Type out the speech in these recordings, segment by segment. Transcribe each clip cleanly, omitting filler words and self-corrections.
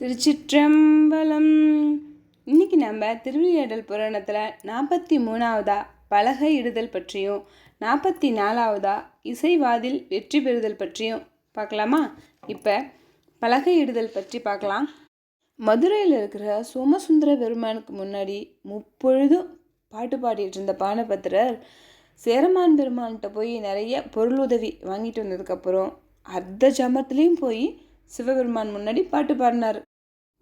திருச்சிற்றம்பலம். இன்னைக்கு நம்ம திருவிளையாடல் புராணத்தில் 43ஆவதா பலகை இடுதல் பற்றியும் 44ஆவதா இசைவாதில் வெற்றி பெறுதல் பற்றியும் பார்க்கலாமா? இப்போ பலகை இடுதல் பற்றி பார்க்கலாம். மதுரையில் இருக்கிற சோமசுந்தர பெருமானுக்கு முன்னாடி முப்பொழுதும் பாட்டு பாடிட்டு இருந்த பானபத்திரர் சேரமான் பெருமான்கிட்ட போய் நிறைய பொருளுதவி வாங்கிட்டு வந்ததுக்கப்புறம் அர்த்த ஜமத்துலேயும் போய் சிவபெருமான் முன்னாடி பாட்டு பாடினார்.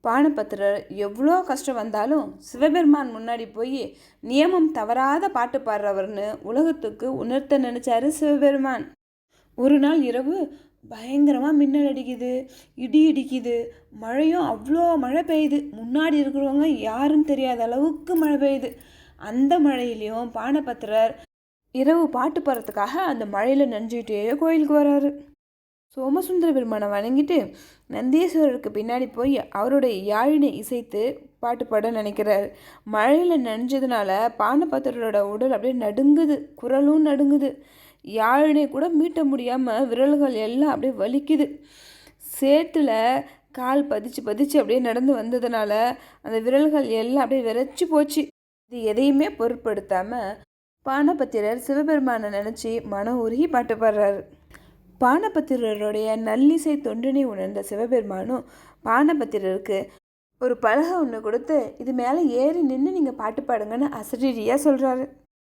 பானபத்திரர் எவ்வளோ கஷ்டம் வந்தாலும் சிவபெருமான் முன்னாடி போய் நியமம் தவறாத பாட்டு பாடுறவர்னு உலகத்துக்கு உணர்த்த நினைச்சாரு சிவபெருமான். ஒரு நாள் இரவு பயங்கரமாக மின்னல் அடிக்குது, இடி இடிக்குது, மழையும் அவ்வளோ மழை பெய்யுது. முன்னாடி இருக்கிறவங்க யாருன்னு தெரியாத அளவுக்கு மழை பெய்யுது. அந்த மழையிலையும் பானபத்திரர் இரவு பாட்டு பாடுறதுக்காக அந்த மழையில் நனைஞ்சிக்கிட்டே கோயிலுக்கு வராரு. சோமசுந்தர பெருமானை வணங்கிட்டு நந்தீஸ்வரருக்கு பின்னாடி போய் அவருடைய யாழினை இசைத்து பாட்டு பாட நினைக்கிறாரு. மழையில் நனைஞ்சதுனால பானபத்திரரோட உடல் அப்படியே நடுங்குது, குரலும் நடுங்குது. யாழினை கூட மீட்ட முடியாமல் விரல்கள் எல்லாம் அப்படியே வலிக்குது. சேத்துல கால் பதிச்சு பதிச்சு அப்படியே நடந்து வந்ததுனால அந்த விரல்கள் எல்லாம் அப்படியே விரைச்சி போச்சு. இது எதையுமே பொருட்படுத்தாமல் பானபத்திரர் சிவபெருமானை நினச்சி மனம் உருகி பாட்டு பாடுறாரு. பானபத்திரருடைய நல்லிசை தொண்டினை உணர்ந்த சிவபெருமானும் பானபத்திரருக்கு ஒரு பலகை ஒன்று கொடுத்து இது மேலே ஏறி நின்று நீங்கள் பாட்டு பாடுங்கன்னு அசரீரியாக சொல்கிறாரு.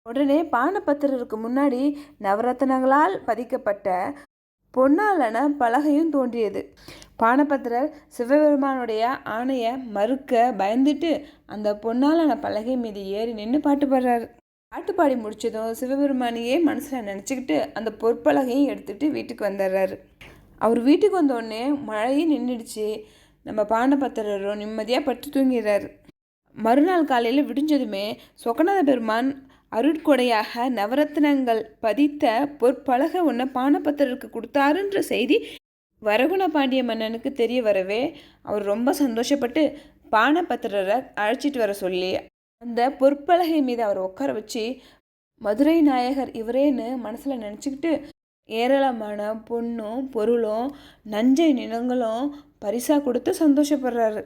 உடனே பானபத்திரருக்கு முன்னாடி நவரத்னங்களால் பதிக்கப்பட்ட பொன்னாலான பலகையும் தோன்றியது. பானபத்திரர் சிவபெருமானுடைய ஆணையை மறுக்க பயந்துட்டு அந்த பொன்னாலான பலகை மீது ஏறி நின்று பாட்டு பாடுறாரு. பாட்டு பாடி முடிச்சதும் சிவபெருமானையே மனசில் நினச்சிக்கிட்டு அந்த பொற்பலகையும் எடுத்துகிட்டு வீட்டுக்கு வந்துடுறாரு. அவர் வீட்டுக்கு வந்தோடனே மழையும் நின்றுடுச்சு. நம்ம பானபத்திரரும் நிம்மதியாக பட்டு தூங்கிடுறாரு. மறுநாள் காலையில் விடிஞ்சதுமே சொக்கநாத பெருமான் அருட்கொடையாக நவரத்னங்கள் பதித்த பொற்பலகை ஒன்று பானபத்திரருக்கு கொடுத்தாருன்ற செய்தி வரகுண பாண்டிய மன்னனுக்கு தெரிய வரவே அவர் ரொம்ப சந்தோஷப்பட்டு பானபத்திரரை அழைச்சிட்டு வர சொல்லி அந்த பொற்பலகை மீது அவர் உட்கார வச்சு மதுரை நாயகர் இவரேன்னு மனசில் நினச்சிக்கிட்டு ஏராளமான பொண்ணும் பொருளும் நஞ்சை நிலங்களும் பரிசாக கொடுத்து சந்தோஷப்படுறாரு.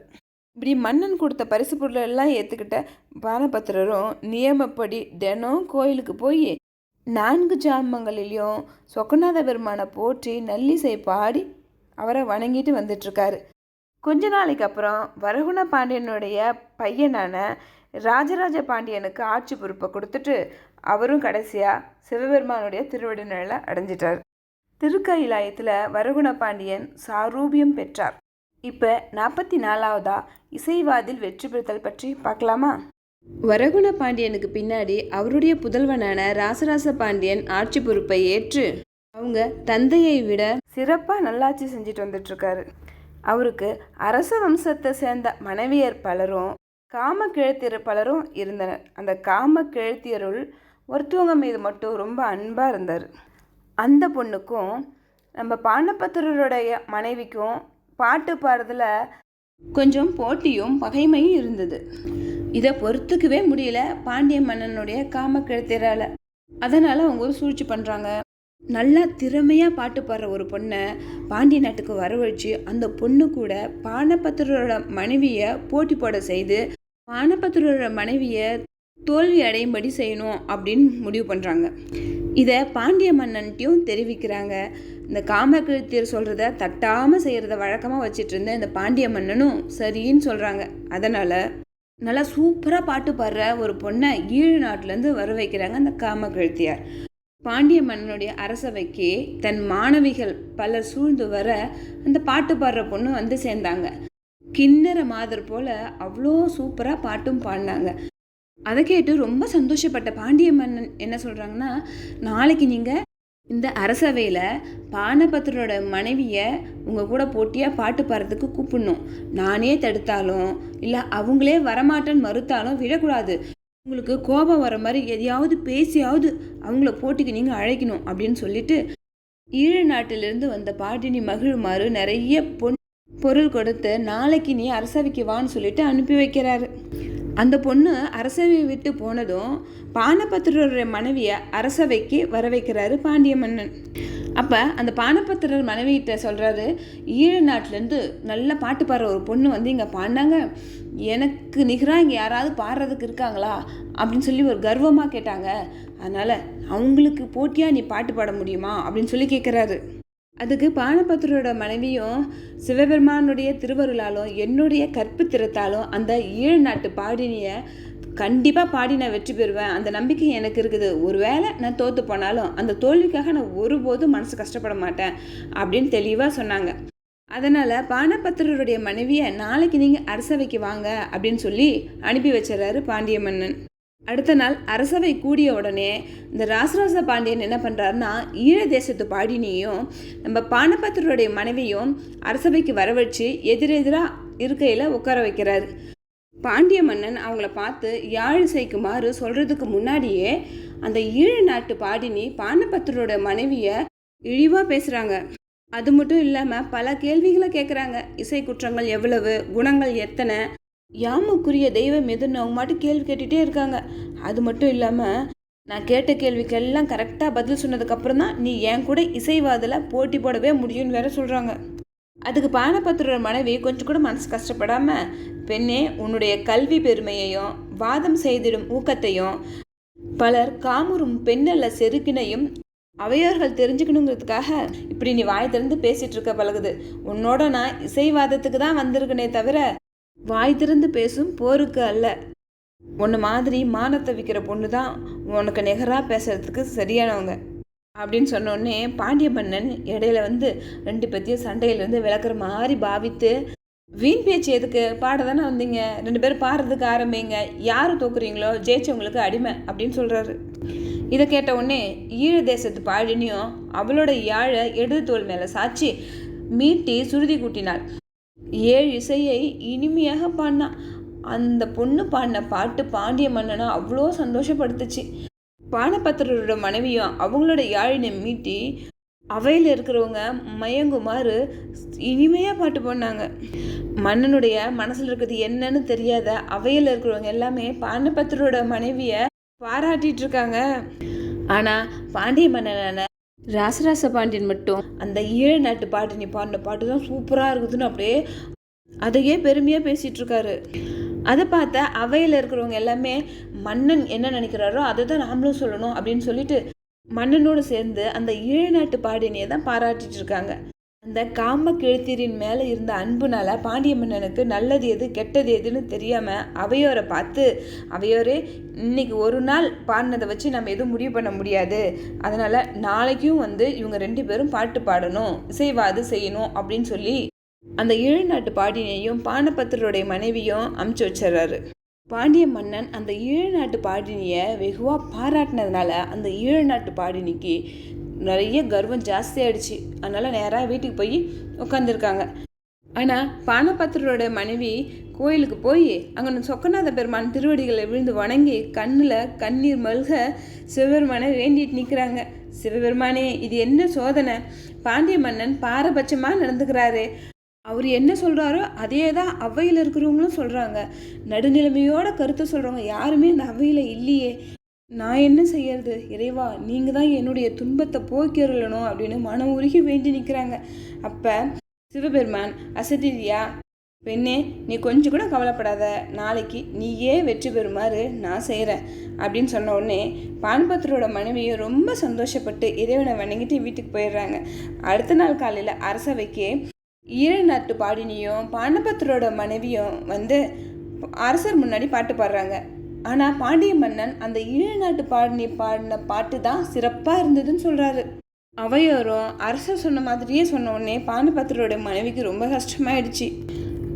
இப்படி மன்னன் கொடுத்த பரிசு பொருளெல்லாம் ஏற்றுக்கிட்ட பானபத்திரரும் நியமப்படி தினம் கோயிலுக்கு போய் 4 ஜாமங்களிலையும் சொக்கநாத பெருமானை போற்றி நல்லிசை பாடி அவரை வணங்கிட்டு வந்துட்டுருக்காரு. கொஞ்ச நாளைக்கு அப்புறம் வரகுண பாண்டியனுடைய பையனான ராஜராஜ பாண்டியனுக்கு ஆட்சி பொறுப்பை கொடுத்துட்டு அவரும் கடைசியாக சிவபெருமானுடைய திருவடி நிழலை அடைஞ்சிட்டார். திருக்கயிலாயத்தில் வரகுண பாண்டியன் சாரூபியம் பெற்றார். இப்போ 44ஆவதா இசைவாதில் வெற்றி பெறுதல் பற்றி பார்க்கலாமா? வரகுண பாண்டியனுக்கு பின்னாடி அவருடைய புதல்வனான ராசராச பாண்டியன் ஆட்சி பொறுப்பை ஏற்று அவங்க தந்தையை விட சிறப்பாக நல்லாட்சி செஞ்சுட்டு வந்துட்டுருக்காரு. அவருக்கு அரச வம்சத்தை சேர்ந்த மனைவியர் பலரும் காம கிழத்தியர் பலரும் இருந்தனர். அந்த காம கிழத்தியருள் ஒருத்தவங்க மீது மட்டும் ரொம்ப அன்பாக இருந்தார். அந்த பொண்ணுக்கும் நம்ம பானபத்திரருடைய மனைவிக்கும் பாட்டு பாடுறதுல கொஞ்சம் போட்டியும் பகைமையும் இருந்தது. இதை பொறுத்துக்கவே முடியல பாண்டிய மன்னனுடைய காம கிழத்தியரால். அதனால் அவங்க ஒரு சூழ்ச்சி பண்ணுறாங்க. நல்லா திறமையாக பாட்டு பாடுற ஒரு பொண்ணை பாண்டிய நாட்டுக்கு வரவழைச்சு அந்த பொண்ணு கூட பானபத்திரரோட மனைவியை போட்டி போட செய்து பானபத்திரரோட மனைவியை தோல்வி அடையும்படி செய்யணும் அப்படின்னு முடிவு பண்ணுறாங்க. இதை பாண்டிய மன்னன்ட்டையும் தெரிவிக்கிறாங்க. இந்த காமகிழத்தியர் சொல்கிறத தட்டாமல் செய்கிறத வழக்கமாக வச்சுட்டு இருந்த இந்த பாண்டிய மன்னனும் சரின்னு சொல்கிறாங்க. அதனால் நல்லா சூப்பராக பாட்டு பாடுற ஒரு பொண்ணை ஈழ நாட்டிலேருந்து வர வைக்கிறாங்க அந்த காமகிழத்தியார். பாண்டிய மன்னனுடைய அரசவைக்கு தன் மாணவிகள் பலர் சூழ்ந்து வர அந்த பாட்டு பாடுற பொண்ணு வந்து சேர்ந்தாங்க. கிண்ணற மாதர் போல அவ்வளோ சூப்பராக பாட்டும் பாடினாங்க. அதை கேட்டு ரொம்ப சந்தோஷப்பட்ட பாண்டிய மன்னன் என்ன சொல்கிறாங்கன்னா, நாளைக்கு நீங்கள் இந்த அரசவையில் பானபத்திரோட மனைவியை உங்கள் கூட போட்டியாக பாட்டு பாடுறதுக்கு கூப்பிடணும். நானே தடுத்தாலும் இல்லை அவங்களே வரமாட்டேன்னு மறுத்தாலும் விடக்கூடாது. உங்களுக்கு கோபம் வர மாதிரி எதையாவது பேசியாவது அவங்கள போட்டிக்கு நீங்கள் அழைக்கணும் அப்படின்னு சொல்லிட்டு ஈழ நாட்டிலிருந்து வந்த பாட்டினி மகிழுமாறு நிறைய பொருள் கொடுத்து நாளைக்கு நீ அரசவைக்கு வான்னு சொல்லிட்டு அனுப்பி வைக்கிறாரு. அந்த பொண்ணு அரசவையை விட்டு போனதும் பானபத்திரருடைய மனைவியை அரசவைக்கு வர வைக்கிறாரு பாண்டிய மன்னன். அப்போ அந்த பானபத்திரர் மனைவிகிட்ட சொல்கிறாரு, ஈழ நாட்டிலேருந்து நல்ல பாட்டு பாடுற ஒரு பொண்ணு வந்து இங்கே பாடினாங்க, எனக்கு நிகராக இங்கே யாராவது பாடுறதுக்கு இருக்காங்களா அப்படின்னு சொல்லி ஒரு கர்வமாக கேட்டாங்க, அதனால் அவங்களுக்கு போட்டியாக நீ பாட்டு பாட முடியுமா அப்படின்னு சொல்லி கேட்குறாரு. அதுக்கு பானபத்திரோட மனைவியும், சிவபெருமானுடைய திருவருளாலும் என்னுடைய கற்பித்திறத்தாலும் அந்த ஈழ நாட்டு பாடினியை கண்டிப்பாக பாடி நான் வெற்றி பெறுவேன், அந்த நம்பிக்கை எனக்கு இருக்குது. ஒருவேளை நான் தோற்று போனாலும் அந்த தோல்விக்காக நான் ஒருபோதும் மனசு கஷ்டப்பட மாட்டேன் அப்படின்னு தெளிவாக சொன்னாங்க. அதனால் பானபத்திரருடைய மனைவியை நாளைக்கு நீங்கள் அரசவைக்கு வாங்க அப்படின்னு சொல்லி அனுப்பி வச்சிடறாரு பாண்டிய மன்னன். அடுத்த நாள் அரசவை கூடிய உடனே இந்த ராசராச பாண்டியன் என்ன பண்ணுறாருன்னா, ஈழ தேசத்து பாடினியும் நம்ம பானபத்திரருடைய மனைவியும் அரசவைக்கு வர வச்சு எதிரெதிராக இருக்கையில் உட்கார வைக்கிறாரு. பாண்டிய மன்னன் அவங்கள பார்த்து யாழ் இசைக்குமாறு சொல்கிறதுக்கு முன்னாடியே அந்த ஈழ நாட்டு பாடினி பானபத்திரோட மனைவியை இழிவாக பேசுகிறாங்க. அது மட்டும் இல்லாமல் பல கேள்விகளை கேட்குறாங்க. இசை குற்றங்கள் எவ்வளவு, குணங்கள் எத்தனை, யாமுக்குரிய தெய்வம் எதுன்னு அவங்க மட்டும் கேள்வி கேட்டுகிட்டே இருக்காங்க. அது மட்டும் இல்லாமல் நான் கேட்ட கேள்விக்கெல்லாம் கரெக்டாக பதில் சொன்னதுக்கப்புறம் தான் நீ என் கூட இசைவாதில் போட்டி போடவே முடியும்னு வேற சொல்கிறாங்க. அதுக்கு பானபத்திரோட மனைவி கொஞ்சம் கூட மனசு கஷ்டப்படாமல், பெண்ணே, உன்னுடைய கல்வி பெருமையையும் வாதம் செய்திடும் ஊக்கத்தையும் பலர் காமுறும் பெண்ணல்ல செருக்கினையும் அவையோர்கள் தெரிஞ்சுக்கணுங்கிறதுக்காக இப்படி நீ வாய் திறந்து பேசிகிட்டு இருக்க பழகுது. உன்னோட நான் இசைவாதத்துக்கு தான் வந்திருக்கனே தவிர வாய் திறந்து பேசும் போருக்கு அல்ல. உன்னை மாதிரி மானத்தை விற்கிற பொண்ணு தான் உனக்கு நிகராக பேசுறதுக்கு சரியானவங்க அப்படின்னு சொன்னோடனே பாண்டிய மன்னன் இடையில வந்து ரெண்டு பேர்த்தையும் சண்டையிலேருந்து விளக்குற மாதிரி பாவித்து, வீண் பேச்சு எதுக்கு, பாட தானே வந்தீங்க, ரெண்டு பேரும் பாடுறதுக்கு ஆரம்பிங்க, யார் தோக்குறீங்களோ ஜெயிச்சவங்களுக்கு அடிமை அப்படின்னு சொல்கிறாரு. இதை கேட்ட உடனே ஈழ தேசத்து பாடினியும் அவளோட யாழை இடது தோல் மேலே சாச்சி மீட்டி சுருதி கூட்டினாள். 7 இசையை இனிமையாக பாடினான். அந்த பொண்ணு பாடின பாட்டு பாண்டிய மன்னனை அவ்வளோ சந்தோஷப்படுத்துச்சு. பானபத்திரரோட மனைவியும் அவங்களோட யாழினை மீட்டி அவையில் இருக்கிறவங்க மயங்குமாறு இனிமையாக பாட்டு பாடினாங்க. மன்னனுடைய மனசில் இருக்கிறது என்னன்னு தெரியாத அவையில் இருக்கிறவங்க எல்லாமே பானபத்திரோட மனைவியை பாராட்டிட்டு இருக்காங்க. ஆனால் பாண்டிய மன்னனான ராசராச பாண்டியன் மட்டும் அந்த ஈழ நாட்டு பாட்டு நீ பாடின பாட்டு தான் சூப்பராக இருக்குதுன்னு அப்படியே அதையே பெருமையாக பேசிகிட்டு இருக்காரு. அதை பார்த்த அவையில் இருக்கிறவங்க எல்லாமே மன்னன் என்ன நினைக்கிறாரோ அதை தான் நாமளும் சொல்லணும் அப்படின்னு சொல்லிட்டு மன்னனோடு சேர்ந்து அந்த ஈழ நாட்டு பாடினியை தான் பாராட்டிட்டு இருக்காங்க. அந்த காம கிழத்தீரின் மேலே இருந்த அன்புனால பாண்டிய மன்னனுக்கு நல்லது எது கெட்டது எதுன்னு தெரியாமல் அவையோரை பார்த்து, அவையோரே இன்னைக்கு ஒரு நாள் பாடினதை வச்சு நம்ம எதுவும் முடிவு பண்ண முடியாது, அதனால் நாளைக்கும் வந்து இவங்க 2 பேரும் பாட்டு பாடணும், இசைவாது செய்யணும் அப்படின்னு சொல்லி அந்த ஈழ நாட்டு பாடினியையும் பானபத்திரருடைய மனைவியும் அமுச்சு வச்சிடறாரு. பாண்டிய மன்னன் அந்த ஈழ நாட்டு பாடினியை வெகுவாக பாராட்டினதுனால அந்த ஈழ நாட்டு பாடினிக்கு நிறைய கர்வம் ஜாஸ்தி ஆயிடுச்சு. அதனால் நேராக வீட்டுக்கு போய் உட்காந்துருக்காங்க. ஆனால் பானபத்திரரோட மனைவி கோயிலுக்கு போய் அங்கே சொக்கநாத பெருமான் திருவடிகளை விழுந்து வணங்கி கண்ணில் கண்ணீர் மல்க சிவபெருமானை வேண்டிட்டு நிற்கிறாங்க. சிவபெருமானே, இது என்ன சோதனை, பாண்டிய மன்னன் பாரபட்சமாக நடந்துக்கிறாரு, அவர் என்ன சொல்கிறாரோ அதே தான் அவையில் இருக்கிறவங்களும் சொல்கிறாங்க, நடுநிலைமையோட கருத்தை சொல்கிறவங்க யாருமே இந்த அவையில் இல்லையே, நான் என்ன செய்யறது, இறைவா நீங்கள் தான் என்னுடைய துன்பத்தை போக்கிடலணும் அப்படின்னு மனம் உருகி வேண்டி நிற்கிறாங்க. அப்போ சிவபெருமான் அசதியா, பெண்ணே நீ கொஞ்சம் கூட கவலைப்படாத, நாளைக்கு நீயே வெற்றி பெறுமாறு நான் செய்கிறேன் அப்படின்னு சொன்ன உடனே பானபத்திரோட மனைவியை ரொம்ப சந்தோஷப்பட்டு இறைவனை வணங்கிட்டு வீட்டுக்கு போயிடுறாங்க. அடுத்த நாள் காலையில் அரசவைக்கு ஈழ நாட்டு பாடினியும் பானபத்திரோட மனைவியும் வந்து அரசர் முன்னாடி பாட்டு பாடுறாங்க. ஆனால் பாண்டிய மன்னன் அந்த ஈழ நாட்டு பாடினி பாடின பாட்டு தான் சிறப்பாக இருந்ததுன்னு சொல்கிறாரு. அவையோரும் அரசர் சொன்ன மாதிரியே சொன்ன உடனே பானபத்திரோட மனைவிக்கு ரொம்ப கஷ்டமாயிடுச்சு.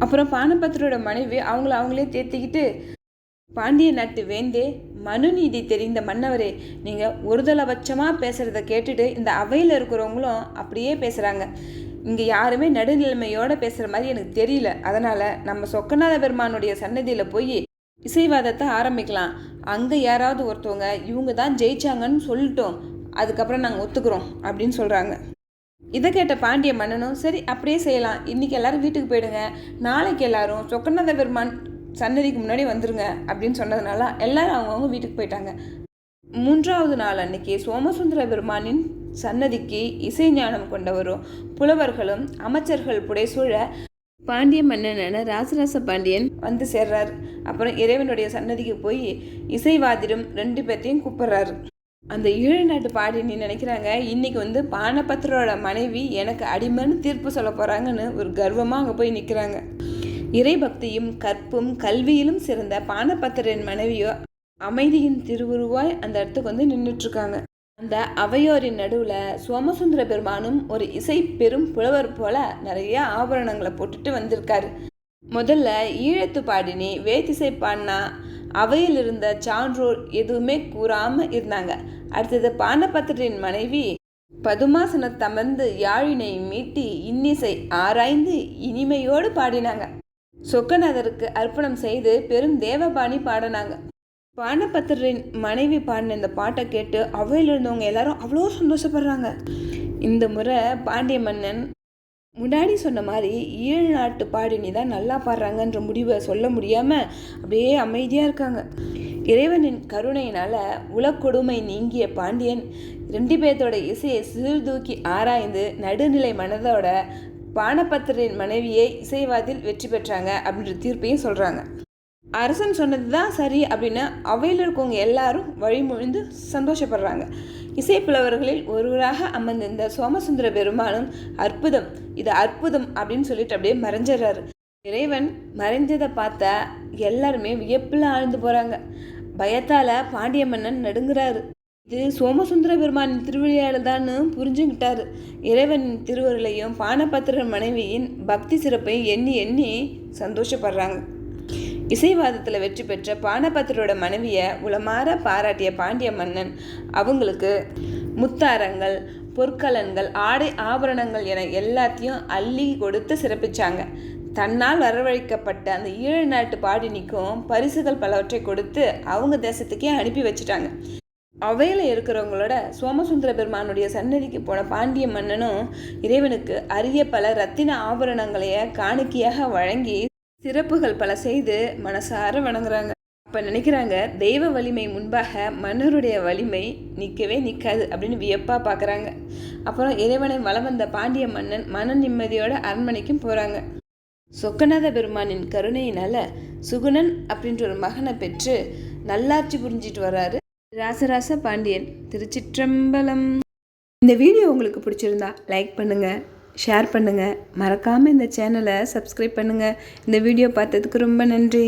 அப்புறம் பானபத்திரோட மனைவி அவங்களே தேத்திக்கிட்டு, பாண்டிய நாட்டு வேந்தே, மனுநீதி தெரிந்த மன்னவரே, நீங்கள் ஒருதலைபட்சமாக பேசுகிறத கேட்டுட்டு இந்த அவையில் இருக்கிறவங்களும் அப்படியே பேசுகிறாங்க, இங்கே யாருமே நடுநிலைமையோடு பேசுகிற மாதிரி எனக்கு தெரியல, அதனால் நம்ம சொக்கநாத பெருமானுடைய சன்னதியில் போய் இசைவாதத்தை ஆரம்பிக்கலாம், அங்கே யாராவது ஒருத்தவங்க இவங்க தான் ஜெயிச்சாங்கன்னு சொல்லிட்டோம், அதுக்கப்புறம் நாங்கள் ஒத்துக்கிறோம் அப்படின்னு சொல்கிறாங்க. இதை கேட்ட பாண்டிய மன்னனும் சரி அப்படியே செய்யலாம், இன்றைக்கி எல்லோரும் வீட்டுக்கு போயிடுங்க, நாளைக்கு எல்லாரும் சொக்கநாத பெருமான் சன்னதிக்கு முன்னாடி வந்துருங்க அப்படின்னு சொன்னதுனால எல்லாரும் அவங்கவுங்க வீட்டுக்கு போயிட்டாங்க. 3வது நாள் அன்னைக்கு சோமசுந்தர பெருமானின் சன்னதிக்கு இசை ஞானம் கொண்டவரும் புலவர்களும் அமைச்சர்கள் புடைசூழ பாண்டிய மன்னனான ராசராச பாண்டியன் வந்து சேர்றாரு. அப்புறம் இறைவனுடைய சன்னதிக்கு போய் இசைவாதிரும் 2 பேர்த்தையும் கூப்பிடுறாரு. அந்த ஈழ நாட்டு பாடினி நினைக்கிறாங்க, இன்னைக்கு வந்து பானபத்திரோட மனைவி எனக்கு அடிமைன்னு தீர்ப்பு சொல்ல போறாங்கன்னு ஒரு கர்வமாக அங்கே போய் நிற்கிறாங்க. இறை பக்தியும் கற்பும் கல்வியிலும் சிறந்த பானபத்திரின் மனைவியோ அமைதியின் திருவுருவாய் அந்த இடத்துக்கு வந்து நின்றுட்டுருக்காங்க. அந்த அவையோரின் நடுவில் சோமசுந்தர பெருமானும் ஒரு இசை பெரும் புலவர் போல நிறைய ஆபரணங்களை போட்டுட்டு வந்திருக்காரு. முதல்ல ஈழத்து பாடினி வேத்திசை பாடினா அவையில் இருந்த சான்றோர் எதுவுமே கூறாமல் இருந்தாங்க. அடுத்தது பானபத்திரின் மனைவி பதுமாசனத்தமர்ந்து யாழினை மீட்டி இன்னிசை ஆராய்ந்து இனிமையோடு பாடினாங்க. சொக்கநாதருக்கு அர்ப்பணம் செய்து பெரும் தேவபாணி பாடினாங்க. பானபத்திரின் மனைவி பாடின இந்த பாட்டை கேட்டு அவையில் இருந்தவங்க எல்லாரும் அவ்வளோ சந்தோஷப்படுறாங்க. இந்த முறை பாண்டிய மன்னன் முன்னாடி சொன்ன மாதிரி ஈழ நாட்டு பாடினி தான் நல்லா பாடுறாங்கன்ற முடிவை சொல்ல முடியாமல் அப்படியே அமைதியாக இருக்காங்க. இறைவனின் கருணையினால் உலக்கொடுமை நீங்கிய பாண்டியன் 2 பேர்த்தோட இசையை சீர்தூக்கி ஆராய்ந்து நடுநிலை மனதோட பானபத்திரின் மனைவியை இசைவாதில் வெற்றி பெற்றாங்க அப்படின்ற தீர்ப்பையும் சொல்கிறாங்க. அரசன் சொன்னது தான் சரி அப்படின்னு அவையில் இருக்கவங்க எல்லாரும் வழிமொழிந்து சந்தோஷப்படுறாங்க. இசைப்புலவர்களில் ஒருவராக அமர்ந்திருந்த சோமசுந்தர பெருமானும் அற்புதம், இது அற்புதம் அப்படின்னு சொல்லிட்டு அப்படியே மறைஞ்சிடறாரு. இறைவன் மறைஞ்சதை பார்த்தா எல்லாருமே வியப்பில் ஆழ்ந்து போகிறாங்க. பயத்தால் பாண்டிய மன்னன் நடுங்குறாரு. இது சோமசுந்தர பெருமானின் திருவிளையாடல் தான்னு புரிஞ்சுக்கிட்டாரு. இறைவனின் திருவருளையும் பானபத்திர மனைவியின் பக்தி சிறப்பை எண்ணி எண்ணி சந்தோஷப்படுறாங்க. இசைவாதத்தில் வெற்றி பெற்ற பானபத்திரோட மனைவியை உளமாற பாராட்டிய பாண்டிய மன்னன் அவங்களுக்கு முத்தாரங்கள், பொற்கலன்கள், ஆடை ஆபரணங்கள் என எல்லாத்தையும் அள்ளி கொடுத்து சிறப்பிச்சாங்க. தன்னால் வரவழைக்கப்பட்ட அந்த ஈழ நாட்டு பாடினிக்கும் பரிசுகள் பலவற்றை கொடுத்து அவங்க தேசத்துக்கே அனுப்பி வச்சுட்டாங்க. அவையில் இருக்கிறவங்களோட சோமசுந்தர பெருமானுடைய சன்னதிக்கு போன பாண்டிய மன்னனும் இறைவனுக்கு அரிய பல ரத்தின ஆபரணங்களைய காணிக்கையாக வழங்கி சிறப்புகள் பல செய்து மனசார வணங்குறாங்க. அப்போ நினைக்கிறாங்க, தெய்வ வலிமை முன்பாக மன்னருடைய வலிமை நிற்கவே நிற்காது அப்படின்னு வியப்பாக பார்க்குறாங்க. அப்புறம் இறைவனை வலம் வந்த பாண்டிய மன்னன் மன நிம்மதியோட அரண்மனைக்கும் போகிறாங்க. சொக்கநாத பெருமானின் கருணையினால் சுகுணன் அப்படின்ற ஒரு மகனை பெற்று நல்லாட்சி புரிஞ்சிட்டு வர்றாரு ராசராச பாண்டியன். திருச்சிற்றம்பலம். இந்த வீடியோ உங்களுக்கு பிடிச்சிருந்தா லைக் பண்ணுங்கள், ஷேர் பண்ணுங்கள், மறக்காமல் இந்த சேனலை சப்ஸ்கிரைப் பண்ணுங்கள். இந்த வீடியோ பார்த்ததுக்கு ரொம்ப நன்றி.